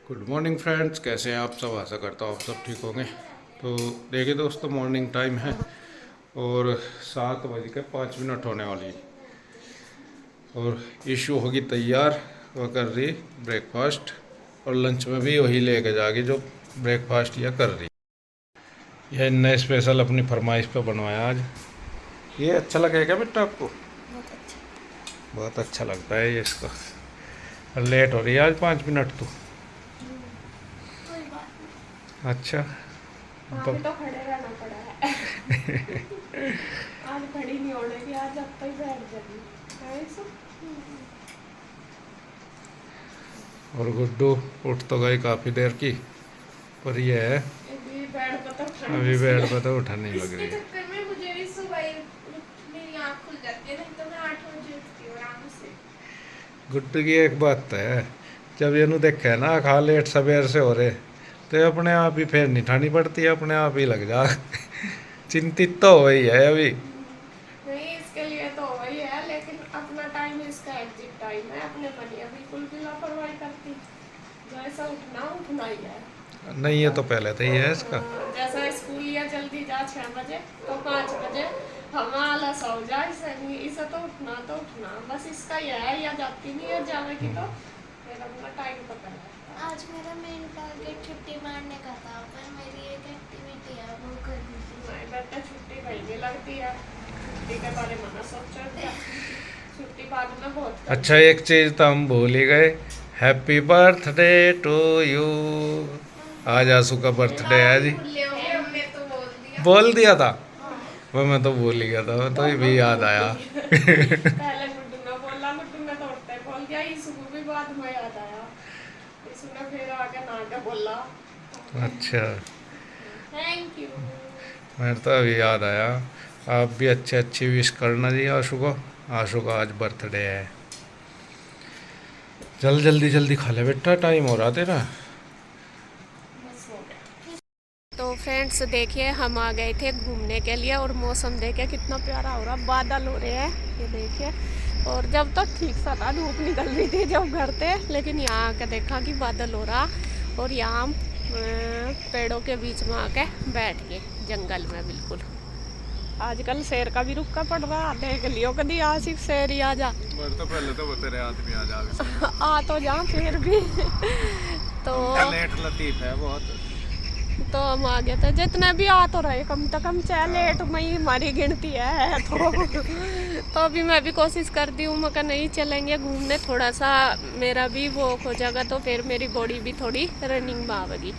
Good morning friends, कैसे हैं आप सब। आशा करता हूँ आप सब ठीक होंगे। तो देखिए दोस्तों, मॉर्निंग टाइम है और 7:05 होने वाली है और इशू होगी तैयार। वह कर रही ब्रेकफास्ट और लंच में भी वही लेके जाएगी जो ब्रेकफास्ट या कर रही। यह नए स्पेशल अपनी फरमाइश पे बनवाया आज। ये अच्छा लगेगा क्या बेटा आपको? बहुत अच्छा लगता है ये इसका। और लेट हो रही है आज 5 मिनट तो। अच्छा। अभी तो खड़े रहना पड़ा है। आज खड़ी नहीं होने की, आज अब तक बैठ जाएगी। और गुड्डू उठ तो गई काफ़ी देर की, पर ये है बेड पर तो अभी बेड पर तो उठा नहीं लग इसके रही है। चक्कर में मुझे भी सुबह मेरी आँख खुल जाती है, नहीं तो मैं 8 बजे उठती हूँ आराम से। गुड्डू की एक बात तो है, जब ये देखे ना खा लेट सवेर से हो रहे तो ये अपने आप ही फिर नहीं ठानी पड़ती है, अपने आप ही लग जा। चिंतित तो हो ही है अभी। नहीं, इसके लिए तो वही है, लेकिन अपना टाइम इसका एग्जिट टाइम है। अपने मन ये बिल्कुल भी लापरवाही करती, जैसा उठना उठना ही है। नहीं, ये तो पहले तो ही है इसका। जैसा स्कूल या जल्दी जा 6 बजे तो 5 बजे हम आलस हो जाए, इसे तो उठना बस इसका यह है। या जाती नहीं है जाने की तो फिर अपना टाइम पकड़ है। आज मेरा मेन टारगेट छुट्टी मारने का था, पर मेरी एक एक्टिविटी है वो करनी थी। नहीं बेटा, छुट्टी भाई नहीं लगती है। छुट्टी के बारे में ना सोचो क्या। छुट्टी बाद में बहुत अच्छा, एक चीज़ तो हम भूल ही गए। Happy birthday to you. आज आंसू का बर्थडे है जी। हमने तो बोल दिया। बोल दिया था वह, मैं तो भूल ही गया था, तो ये भी याद आया। पहले गुड्डू ने बोला, गुड्डू ने तो उठते बोल दिया। ईसु को भी बाद में याद आया। ईसु ने फिर आगे ना के बोला अच्छा, थैंक यू। मेरे तो अभी याद आया। आप भी अच्छे अच्छी विश करना जी आशु को। आशु का आज बर्थडे है। जल्दी जल्दी खा ले बेटा, टाइम हो रहा तेरा। तो फ्रेंड्स देखिए, हम आ गए थे घूमने के लिए और मौसम देखिए कितना प्यारा हो रहा, बादल हो रहे हैं ये देखिए। और जब तक ठीक सा था, धूप निकल रही थी जब घर थे, लेकिन यहाँ आके देखा कि बादल हो रहा और यहाँ पेड़ों के बीच में आके बैठ गए जंगल में बिल्कुल। आजकल शेर का भी रुक्का पड़ रहा, देख लियो कभी आसिफ शेर ही आ जा। तो पहले तो तेरे आदमी आ जा। आ तो जा फिर भी। तो लेट लतीफ है बहुत। तो हम आ गए थे, जितने भी आ तो रहे कम से कम, चाहे लेट में ही हमारी गिनती है। तो अभी मैं भी कोशिश करती हूँ, मैं नहीं चलेंगे घूमने, थोड़ा सा मेरा भी वॉक हो जाएगा तो फिर मेरी बॉडी भी थोड़ी रनिंग में आवेगी।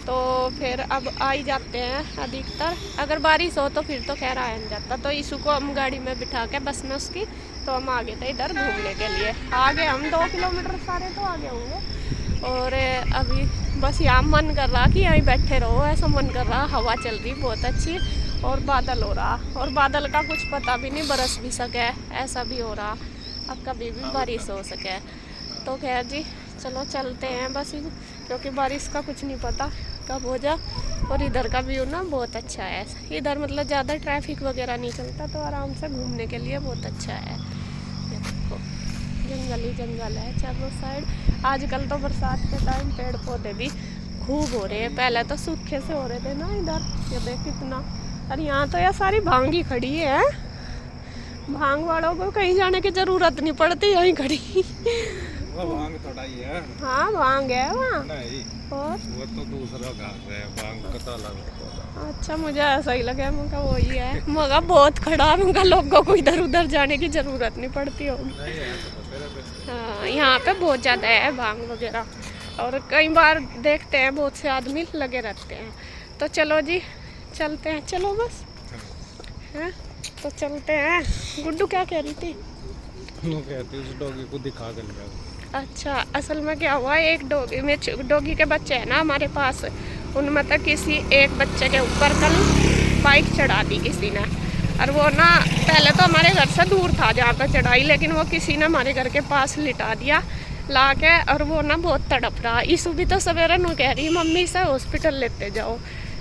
तो फिर अब आ ही जाते हैं अधिकतर। अगर बारिश हो तो फिर तो खैर आ नहीं जाता। तो ईशु को हम गाड़ी में बिठा के बस में उसकी, तो हम आ गए थे इधर घूमने के लिए। आगे हम 2 किलोमीटर सारे तो आगे होंगे। और अभी बस यहाँ मन कर रहा कि यहीं बैठे रहो, ऐसा मन कर रहा। हवा चल रही बहुत अच्छी और बादल हो रहा, और बादल का कुछ पता भी नहीं, बरस भी सके, ऐसा भी हो रहा। अब कभी भी बारिश हो सके। तो खैर जी, चलो चलते हैं बस, क्योंकि बारिश का कुछ नहीं पता कब हो जा। और इधर का व्यू ना बहुत अच्छा है, इधर मतलब ज़्यादा ट्रैफिक वगैरह नहीं चलता, तो आराम से घूमने के लिए बहुत अच्छा है। ये देखो, जंगल ही जंगल है चारों साइड। आजकल तो बरसात के टाइम पेड़ पौधे भी खूब हो रहे हैं, पहले तो सूखे से हो रहे थे ना इधर। ये देख कितना, और यहाँ तो यार सारी भांगी खड़ी है। भांग वालों को कहीं जाने की जरूरत नहीं पड़ती, यहीं खड़ी। वो भांग थोड़ा ही है। हाँ भांग है वहाँ। नहीं, और वो तो दूसरा घास है, भांग का अलग है। अच्छा, मुझे ऐसा ही लगा, मगा वही है। मगा बहुत खड़ा, मगा लोगों को इधर उधर जाने की जरूरत नहीं पड़ती होगी। हाँ, यहाँ पे बहुत ज़्यादा है भांग वगैरह, और कई बार देखते हैं बहुत से आदमी लगे रहते हैं। तो चलो जी, चलते हैं, चलो बस हैं, तो चलते हैं। गुड्डू क्या कह रही थी? कहती उस डॉगी को दिखा कर लिया। अच्छा, असल में क्या हुआ, एक डॉगी के बच्चे हैं ना हमारे पास, उनमें तक किसी एक बच्चे के ऊपर कल बाइक चढ़ा दी किसी ने। और वो ना पहले तो हमारे घर से दूर था जहाँ पर चढ़ाई, लेकिन वो किसी ने हमारे घर के पास लिटा दिया ला के, और वो ना बहुत तड़प रहा। ईशु भी तो सवेरे नु कह रही मम्मी से हॉस्पिटल लेते जाओ।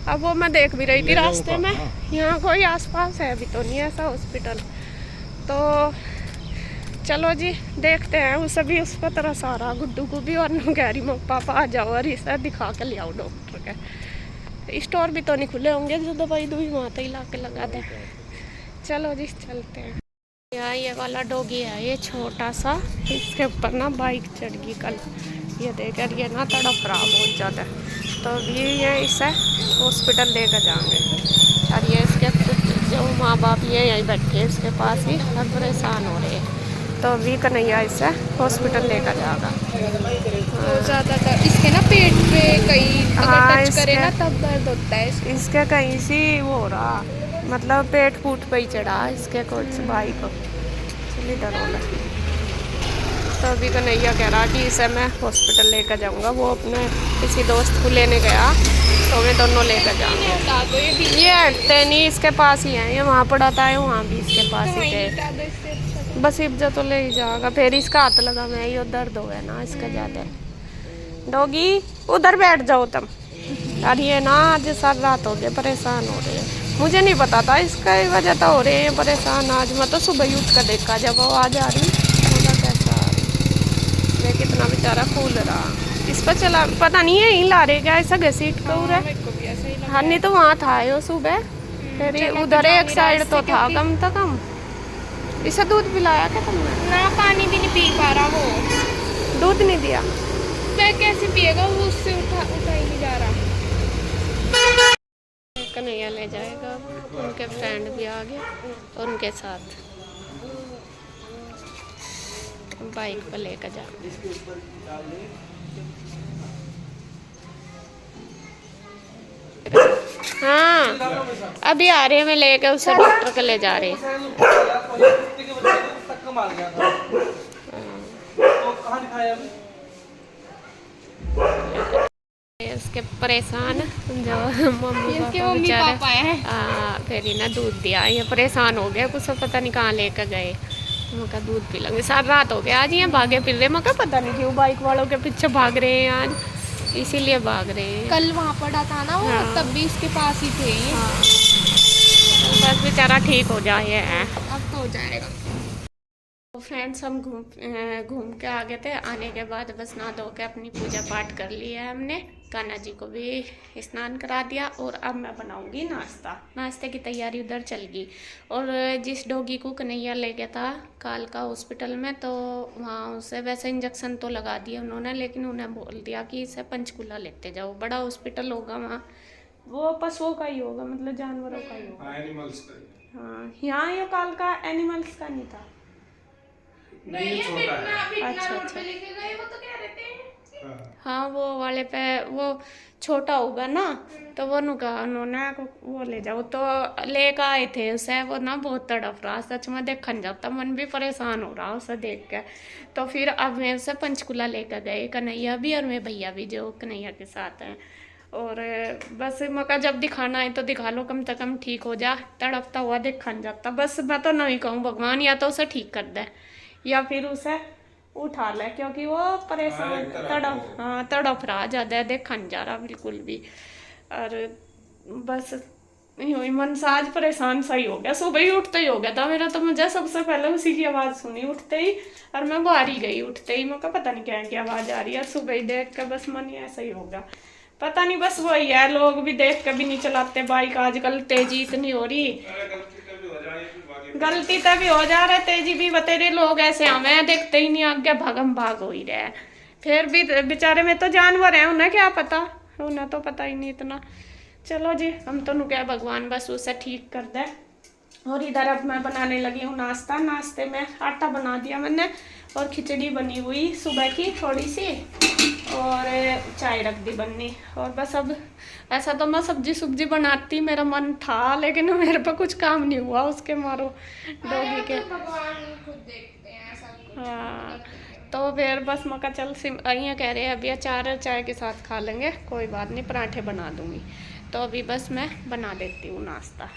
अब वो मैं देख भी रही थी रास्ते में, यहाँ कोई आसपास है भी तो नहीं ऐसा हॉस्पिटल। तो चलो जी देखते हैं। उस अभी उस पर तरस आ रहा गुड्डू को भी, और नु कह रही पापा आ जाओ और इसे दिखा के ले आओ डॉक्टर के। स्टोर भी तो नहीं खुले होंगे जो दवाई दूई वहाँ तक ला के लगा दे। चलो जी चलते हैं। यहाँ ये वाला डॉगी है, ये छोटा सा, इसके ऊपर ना बाइक चढ़ गई कल। ये देखकर ये ना तड़प रहा बहुत ज़्यादा, तो अभी ये इसे हॉस्पिटल लेकर जाएंगे। और ये इसके जो माँ बाप ये यहीं बैठे हैं इसके पास ही, और परेशान हो रहे हैं। तो अभी कन्हैया इसे हॉस्पिटल लेकर जाएगा। ज़्यादातर इसके ना पेट पे कहीं अगर टच करे ना तब दर्द होता है। इसके कहीं सी वो हो रहा, मतलब पेट फूट पे ही चढ़ा इसके कुछ भाई को। चलिए डरो ना। तो अभी कन्हैया कह रहा कि इसे मैं हॉस्पिटल लेकर जाऊंगा। वो अपने किसी दोस्त को लेने गया, तो वे दोनों लेकर जाएंगे। ये हटते नहीं, इसके पास ही है। ये वहाँ पढ़ाता है, वहाँ भी इसके पास ही थे। बस इब्जा तो ले ही जाएगा, फिर इसका हाथ लगा मैं ये दर्द हो गया ना इसका ज़्यादा। डॉगी उधर बैठ जाओ तुम। और ये ना आज सारी रात हो गए परेशान हो रहे हैं। मुझे नहीं पता था इसका वजह तो हो रहे हैं परेशान। आज मैं तो सुबह ही उठ कर देखा जब वो आ जा रही होगा कैसा। ये कितना बेचारा फूल रहा इस पर चला, पता नहीं है यहीं ला रहे क्या ऐसा घसीट तो रहा। हाँ नहीं तो वहाँ था वो सुबह, फिर उधर एक साइड तो था कम से कम। इसे दूध पिलाया क्या तुमने? ना पानी भी नहीं पी पा रहा वो। दूध नहीं दिया? वह कैसे पिएगा, वो उससे उठा ही नहीं जा रहा। कन्हैया ले जाएगा, उनके फ्रेंड भी आ गए और उनके साथ बाइक पर लेकर जा। हाँ अभी आ रहे हैं, मैं लेकर उसे डॉक्टर के ले जा रहे हैं। इसके परेशान जो मम्मी पापा बेचारे फिर ही ना दूध दिया, ये परेशान हो गया कुछ पता नहीं कहाँ लेकर गए। मका दूध पी लेंगे, सारी रात हो गया आज ये भागे फिर रहे। मका पता नहीं क्यों बाइक वालों के पीछे भाग रहे हैं आज, इसीलिए भाग रहे हैं। कल वहाँ पड़ा था ना वो, हाँ। तब भी इसके पास ही थे। हाँ बस बेचारा ठीक हो जाए, अब तो हो जाएगा। तो फ्रेंड्स हम घूम के आ गए थे। आने के बाद बस नहा धो के अपनी पूजा पाठ कर लिया है हमने। कान्हा जी को भी स्नान करा दिया और अब मैं बनाऊंगी नाश्ता। नाश्ते की तैयारी उधर चल गई। और जिस डॉगी को कन्हैया ले गया था काल का हॉस्पिटल में, तो वहाँ उसे वैसे इंजेक्शन तो लगा दिए उन्होंने, लेकिन उन्हें बोल दिया कि इसे पंचकूला लेते जाओ। बड़ा हॉस्पिटल होगा वहाँ, वो पशुओं का ही होगा, मतलब जानवरों का ही होगा। एनिमल्स का। हाँ यहाँ ये काल का एनिमल्स का नहीं था। नहीं छोटा है। अच्छा अच्छा हाँ वो वाले पे वो छोटा होगा ना, तो वो नुका उन्होंने वो ले जाओ। तो लेकर आए थे उसे, वो ना बहुत तड़प रहा सच में, देखा नहीं जाता, मन भी परेशान हो रहा उसे देख के। तो फिर अब मैं उसे पंचकूला लेकर गए, कन्हैया भी और मेरे भैया भी जो कन्हैया के साथ हैं। और बस मका जब दिखाना है तो दिखा लो, कम से कम ठीक हो जा। तड़पता हुआ देखा नहीं जाता। बस मैं तो नहीं कहूँ भगवान या तो उसे ठीक कर दे या फिर उसे उठा ले, क्योंकि वो परेशान तड़प रहा ज़्यादा, देखा नहीं जा रहा बिल्कुल भी। और बस यूँ ही मन से आज परेशान सही हो गया। सुबह ही उठते ही हो गया था मेरा, तो मुझे सबसे पहले उसी की आवाज़ सुनी उठते ही, और मैं बाहर ही गई उठते ही। मैं पता नहीं क्या आवाज़ आ रही है, सुबह ही देख कर बस मन ही ऐसा ही हो गया। पता नहीं बस वही है, लोग भी देख कर भी नहीं चलाते बाइक आजकल, तेजी इतनी हो रही। गलती तभी हो जा रहा है, तेजी भी बतेरे लोग ऐसे हमें देखते ही नहीं, आगे भागम भाग हो ही रहे। फिर भी बेचारे में तो जानवर हैं, उन्हें क्या पता, उन्हें तो पता ही नहीं इतना। चलो जी हम तो नु क्या भगवान बस उसे ठीक कर दे। और इधर अब मैं बनाने लगी हूँ नाश्ता। नाश्ते में आटा बना दिया मैंने और खिचड़ी बनी हुई सुबह की थोड़ी सी, और चाय रख दी बननी। और बस अब ऐसा तो मैं सब्जी बनाती मेरा मन था, लेकिन मेरे पे कुछ काम नहीं हुआ उसके मारो डॉगी के। हाँ तो फिर बस मौका चल यहाँ कह रहे हैं अभी अचार चाय के साथ खा लेंगे, कोई बात नहीं, पराठे बना दूँगी। तो अभी बस मैं बना देती हूँ नाश्ता।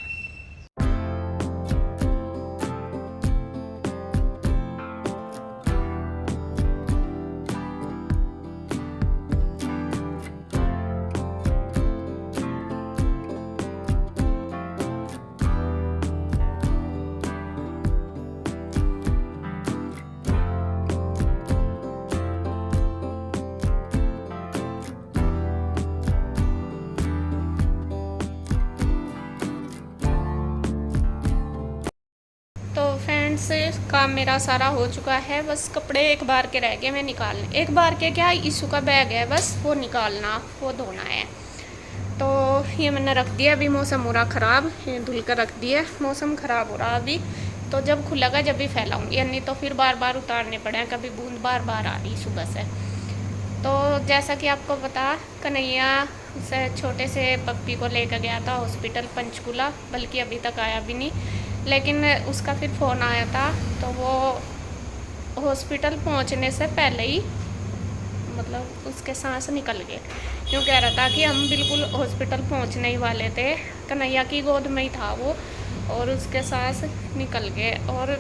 फ्रेंड्स, काम मेरा सारा हो चुका है, बस कपड़े एक बार के रह गए मैं निकालने। एक बार के क्या, ईशू का बैग है बस वो निकालना, वो धोना है। तो ये मैंने रख दिया। अभी मौसम हो रहा ख़राब, ये धुल कर रख दिया। मौसम ख़राब हो रहा अभी, तो जब खुलेगा जब भी फैलाऊंगी, नहीं तो फिर बार बार उतारने पड़े। कभी बूंद बार बार आ रही सुबह से। तो जैसा कि आपको पता, कन्हैया से छोटे से पप्पी को लेकर गया था हॉस्पिटल पंचकूला, बल्कि अभी तक आया भी नहीं। लेकिन उसका फिर फ़ोन आया था, तो वो हॉस्पिटल पहुंचने से पहले ही मतलब उसके सांस निकल गए। यूँ कह रहा था कि हम बिल्कुल हॉस्पिटल पहुंचने ही वाले थे, कन्हैया की गोद में ही था वो, और उसके सांस निकल गए। और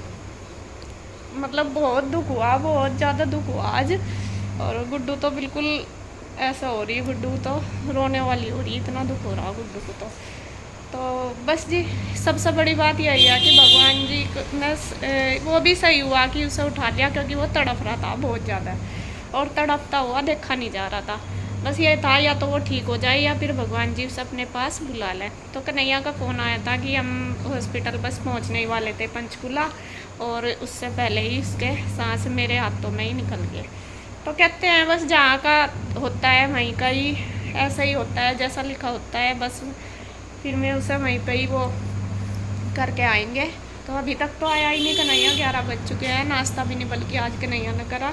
मतलब बहुत दुख हुआ, बहुत ज़्यादा दुख हुआ आज। और गुड्डू तो बिल्कुल ऐसा हो रही, गुड्डू तो रोने वाली हो रही, इतना दुख हो रहा गुड्डू को। तो बस जी, सबसे बड़ी बात यही है कि भगवान जी ने वो भी सही हुआ कि उसे उठा लिया, क्योंकि वो तड़प रहा था बहुत ज़्यादा, और तड़पता हुआ देखा नहीं जा रहा था। बस ये था, या तो वो ठीक हो जाए या फिर भगवान जी उसे अपने पास बुला लें। तो कन्हैया का फ़ोन आया था कि हम हॉस्पिटल बस पहुंचने ही वाले थे पंचकूला, और उससे पहले ही उसके सांस मेरे हाथों में ही निकल गए। तो कहते हैं बस जहाँ का होता है वहीं का ही ऐसा ही होता है, जैसा लिखा होता है। बस फिर मैं उसे वहीं पे ही वो करके आएंगे। तो अभी तक तो आया ही नहीं कन्हैया, 11 बज चुके हैं, नाश्ता भी नहीं बल्कि आज कन्हैया ने करा,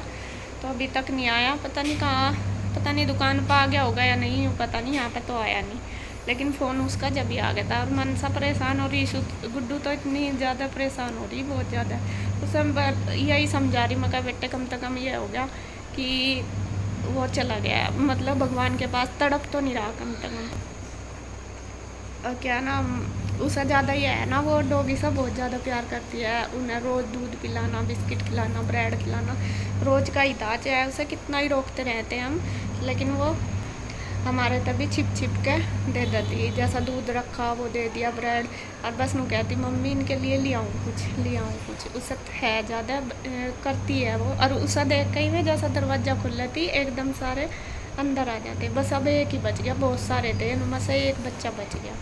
तो अभी तक नहीं आया। पता नहीं कहाँ, पता नहीं दुकान पर आ गया होगा या नहीं, पता नहीं, यहाँ पे तो आया नहीं। लेकिन फ़ोन उसका जब ही आ गया था। और मनसा परेशान हो रही, गुड्डू तो इतनी ज़्यादा परेशान हो रही, बहुत ज़्यादा। उसे यही समझा रही, मैं कहा बेटे कम से कम ये हो गया कि वो चला गया, मतलब भगवान के पास, तड़प तो नहीं रहा कम से कम। और क्या नाम, उसे ज़्यादा ही है ना, वो डॉगी से बहुत ज़्यादा प्यार करती है। उन्हें रोज़ दूध पिलाना, बिस्किट खिलाना, ब्रेड खिलाना रोज़ का ही था। चाहे उसे कितना ही रोकते रहते हम, लेकिन वो हमारे तभी छिप छिप के दे देती। जैसा दूध रखा वो दे दिया, ब्रेड, और बस मैं कहती मम्मी इनके लिए ले आऊँ कुछ। उसे है ज़्यादा करती है वो। और उसे देख के ही मैं जैसा दरवाज़ा खुल लेती एकदम सारे अंदर आ जाते। बस अब एक ही बच गया, बहुत सारे थे उनमें से एक बच्चा बच गया।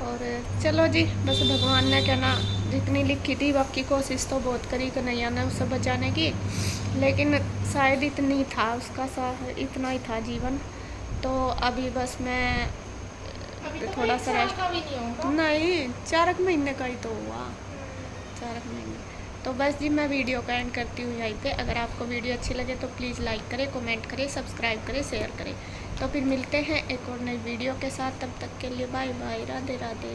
और चलो जी, बस भगवान ने कहना जितनी लिखी थी, बाकी कोशिश तो बहुत करी कन्हैया ने उसे बचाने की, लेकिन शायद इतनी था उसका, इतना ही था जीवन। तो अभी बस मैं थोड़ा सा रेस्ट, नहीं 4 महीने का ही तो हुआ, 4 महीने। तो बस जी, मैं वीडियो का एंड करती हूँ यहीं पे। अगर आपको वीडियो अच्छी लगे तो प्लीज़ लाइक करें, कमेंट करें, सब्सक्राइब करें, शेयर करें। तो फिर मिलते हैं एक और नई वीडियो के साथ, तब तक के लिए बाय बाय, राधे राधे।